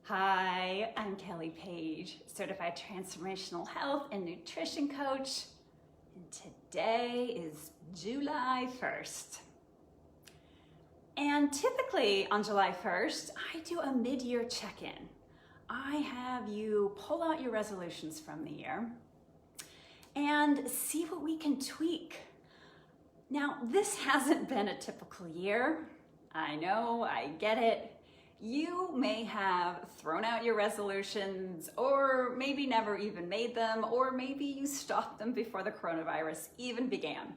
Hi, I'm Kelly Page, Certified Transformational Health and Nutrition Coach, and today is July 1st. And typically on July 1st, I do a mid-year check-in. I have you pull out your resolutions from the year and see what we can tweak. Now, this hasn't been a typical year. I know, I get it. You may have thrown out your resolutions, or maybe never even made them, or maybe you stopped them before the coronavirus even began.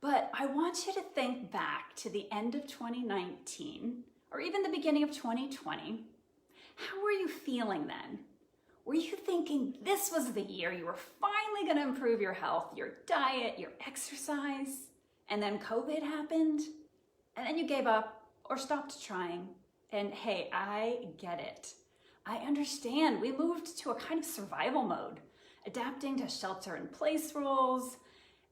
But I want you to think back to the end of 2019, or even the beginning of 2020. How were you feeling then? Were you thinking this was the year you were finally going to improve your health, your diet, your exercise, and then COVID happened, and then you gave up or stopped trying? And hey, I get it. I understand. We moved to a kind of survival mode, adapting to shelter-in-place rules,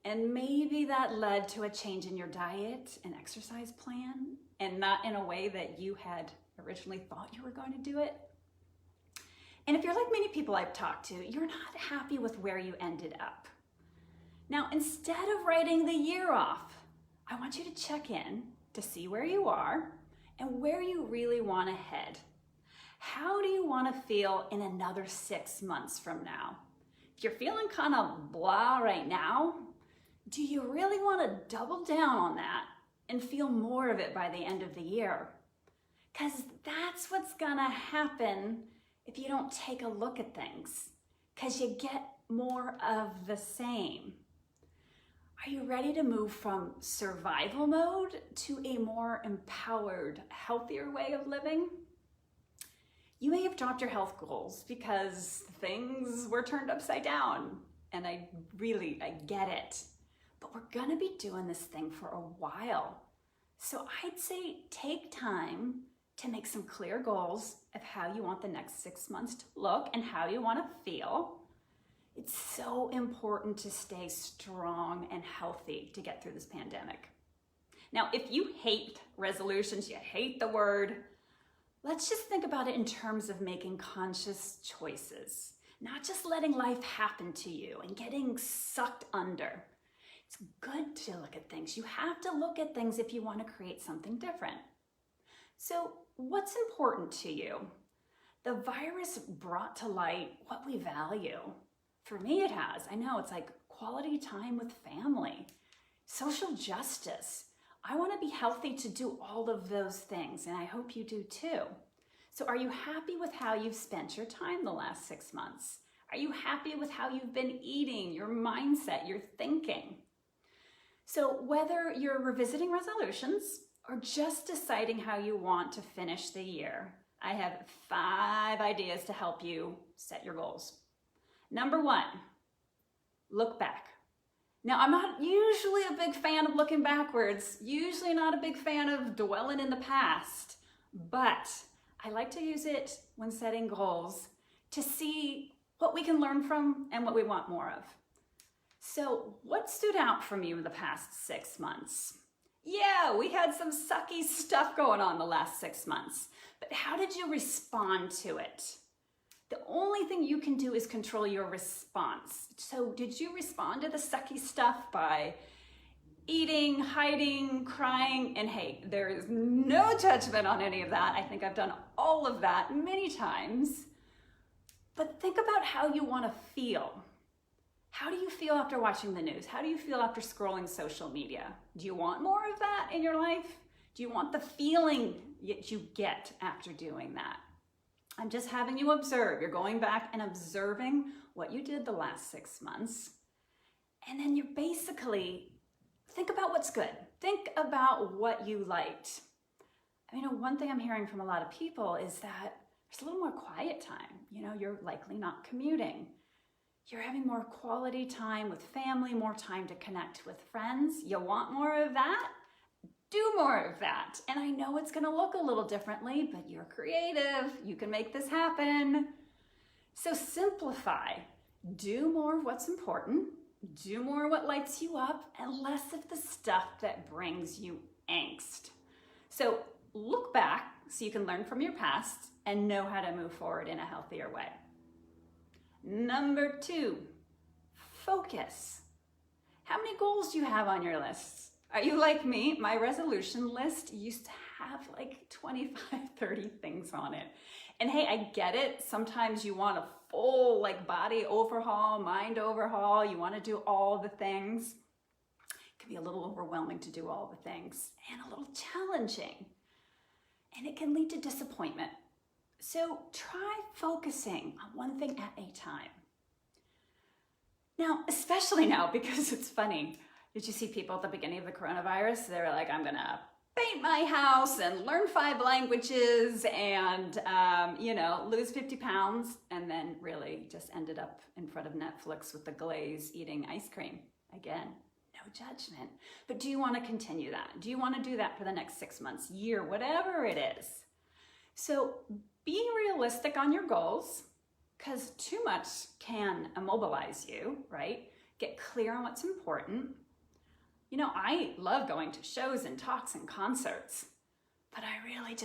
and maybe that led to a change in your diet and exercise plan, and not in a way that you had originally thought you were going to do it. And if you're like many people I've talked to, you're not happy with where you ended up. Now, instead of writing the year off, I want you to check in to see where you are and where you really want to head. How do you want to feel in another 6 months from now? If you're feeling kind of blah right now, do you really want to double down on that and feel more of it by the end of the year? Because that's what's gonna happen if you don't take a look at things, because you get more of the same. Are you ready to move from survival mode to a more empowered, healthier way of living? You may have dropped your health goals because things were turned upside down, and I get it. But we're gonna be doing this thing for a while. So I'd say take time to make some clear goals of how you want the next 6 months to look and how you wanna feel. It's so important to stay strong and healthy to get through this pandemic. Now, if you hate resolutions, you hate the word, let's just think about it in terms of making conscious choices, not just letting life happen to you and getting sucked under. It's good to look at things. You have to look at things if you want to create something different. So, what's important to you? The virus brought to light what we value. For me, it has. I know, it's like quality time with family, social justice. I want to be healthy to do all of those things, and I hope you do too. So are you happy with how you've spent your time the last 6 months? Are you happy with how you've been eating, your mindset, your thinking? So whether you're revisiting resolutions or just deciding how you want to finish the year, I have 5 ideas to help you set your goals. Number 1, look back. Now, I'm not usually a big fan of looking backwards, usually not a big fan of dwelling in the past, but I like to use it when setting goals to see what we can learn from and what we want more of. So what stood out from you in the past 6 months? Yeah, we had some sucky stuff going on the last 6 months, but how did you respond to it? The only thing you can do is control your response. So did you respond to the sucky stuff by eating, hiding, crying? And hey, there is no judgment on any of that. I think I've done all of that many times. But think about how you want to feel. How do you feel after watching the news? How do you feel after scrolling social media? Do you want more of that in your life? Do you want the feeling that you get after doing that? I'm just having you observe. You're going back and observing what you did the last 6 months. And then you basically think about what's good. Think about what you liked. One thing I'm hearing from a lot of people is that there's a little more quiet time. You're likely not commuting. You're having more quality time with family, more time to connect with friends. You want more of that? Do more of that. And I know it's gonna look a little differently, but you're creative. You can make this happen. So simplify. Do more of what's important. Do more of what lights you up and less of the stuff that brings you angst. So look back, so you can learn from your past and know how to move forward in a healthier way. Number 2, focus. How many goals do you have on your list? Are you like me? My resolution list used to have like 25, 30 things on it. And hey, I get it. Sometimes you want a full like body overhaul, mind overhaul. You want to do all the things. It can be a little overwhelming to do all the things and a little challenging. And it can lead to disappointment. So try focusing on one thing at a time. Now, especially now, because it's funny. Did you see people at the beginning of the coronavirus? They were like, I'm gonna paint my house and learn 5 languages and, lose 50 pounds, and then really just ended up in front of Netflix with the glaze eating ice cream. Again, no judgment. But do you want to continue that? Do you want to do that for the next 6 months, year, whatever it is? So be realistic on your goals, because too much can immobilize you, right? Get clear on what's important. You know, I love going to shows and talks and concerts, but I really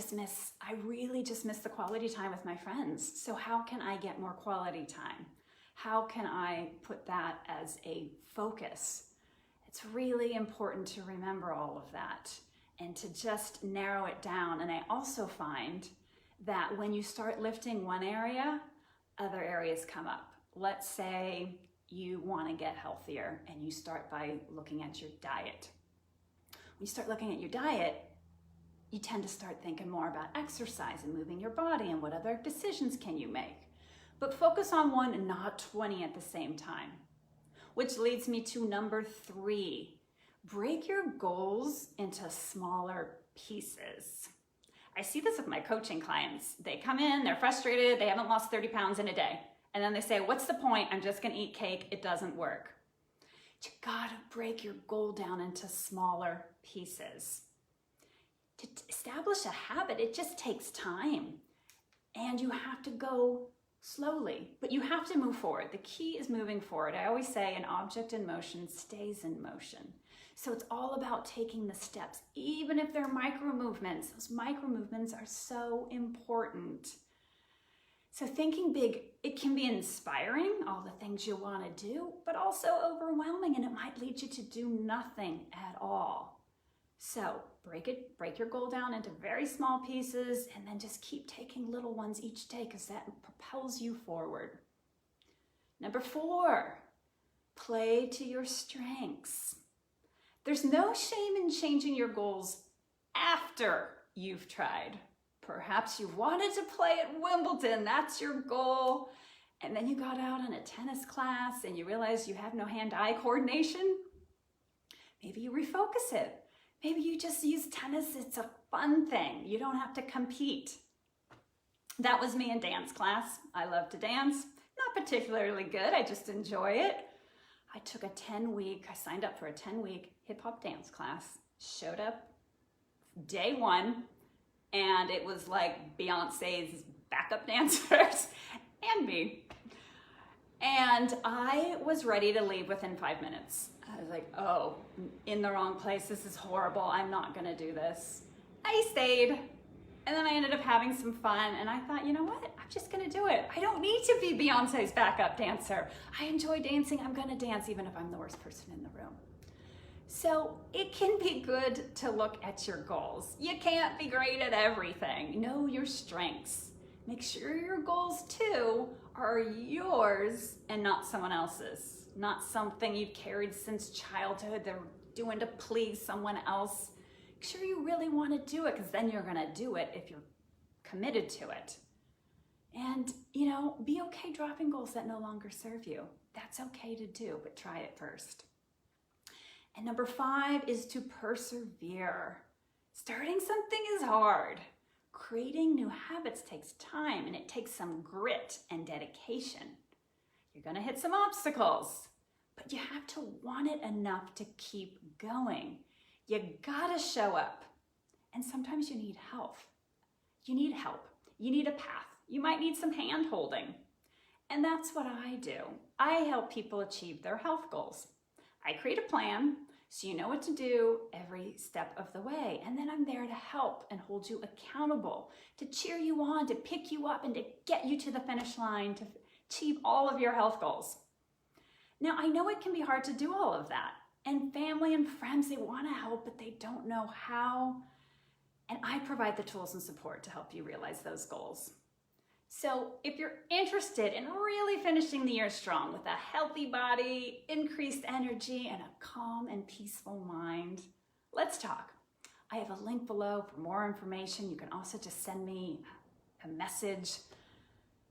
just miss the quality time with my friends. So how can I get more quality time? How can I put that as a focus? It's really important to remember all of that and to just narrow it down. And I also find that when you start lifting one area, other areas come up. Let's say you want to get healthier and you start by looking at your diet. When you start looking at your diet, you tend to start thinking more about exercise and moving your body and what other decisions can you make. But focus on one and not 20 at the same time. Which leads me to number 3. Break your goals into smaller pieces. I see this with my coaching clients. They come in, they're frustrated, they haven't lost 30 pounds in a day. And then they say, what's the point? I'm just gonna eat cake, it doesn't work. You gotta break your goal down into smaller pieces. To establish a habit, it just takes time. And you have to go slowly, but you have to move forward. The key is moving forward. I always say an object in motion stays in motion. So it's all about taking the steps, even if they're micro movements. Those micro movements are so important. So thinking big, it can be inspiring, all the things you want to do, but also overwhelming, and it might lead you to do nothing at all. So break your goal down into very small pieces, and then just keep taking little ones each day, because that propels you forward. Number 4, play to your strengths. There's no shame in changing your goals after you've tried. Perhaps you wanted to play at Wimbledon, that's your goal, and then you got out on a tennis class and you realized you have no hand-eye coordination. Maybe you refocus it. Maybe you just use tennis, it's a fun thing. You don't have to compete. That was me in dance class. I love to dance. Not particularly good, I just enjoy it. I signed up for a 10-week hip-hop dance class, showed up day 1, and it was like Beyonce's backup dancers and me. And I was ready to leave within 5 minutes. I was like, oh, in the wrong place, this is horrible, I'm not gonna do this. I stayed, and then I ended up having some fun, and I thought, you know what, I'm just gonna do it. I don't need to be Beyonce's backup dancer. I enjoy dancing, I'm gonna dance even if I'm the worst person in the room. So it can be good to look at your goals. You can't be great at everything. Know your strengths. Make sure your goals too are yours and not someone else's. Not something you've carried since childhood they're doing to please someone else. Make sure you really want to do it, because then you're gonna do it if you're committed to it. And, be okay dropping goals that no longer serve you. That's okay to do, but try it first. And number 5 is to persevere. Starting something is hard. Creating new habits takes time, and it takes some grit and dedication. You're gonna hit some obstacles, but you have to want it enough to keep going. You gotta show up. And sometimes you need help. You need help. You need a path. You might need some hand holding. And that's what I do. I help people achieve their health goals. I create a plan, so you know what to do every step of the way. And then I'm there to help and hold you accountable, to cheer you on, to pick you up, and to get you to the finish line to achieve all of your health goals. Now, I know it can be hard to do all of that, and family and friends, they want to help, but they don't know how. And I provide the tools and support to help you realize those goals. So if you're interested in really finishing the year strong with a healthy body, increased energy, and a calm and peaceful mind, let's talk. I have a link below for more information. You can also just send me a message.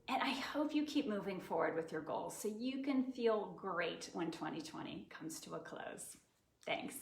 And I hope you keep moving forward with your goals so you can feel great when 2020 comes to a close. Thanks.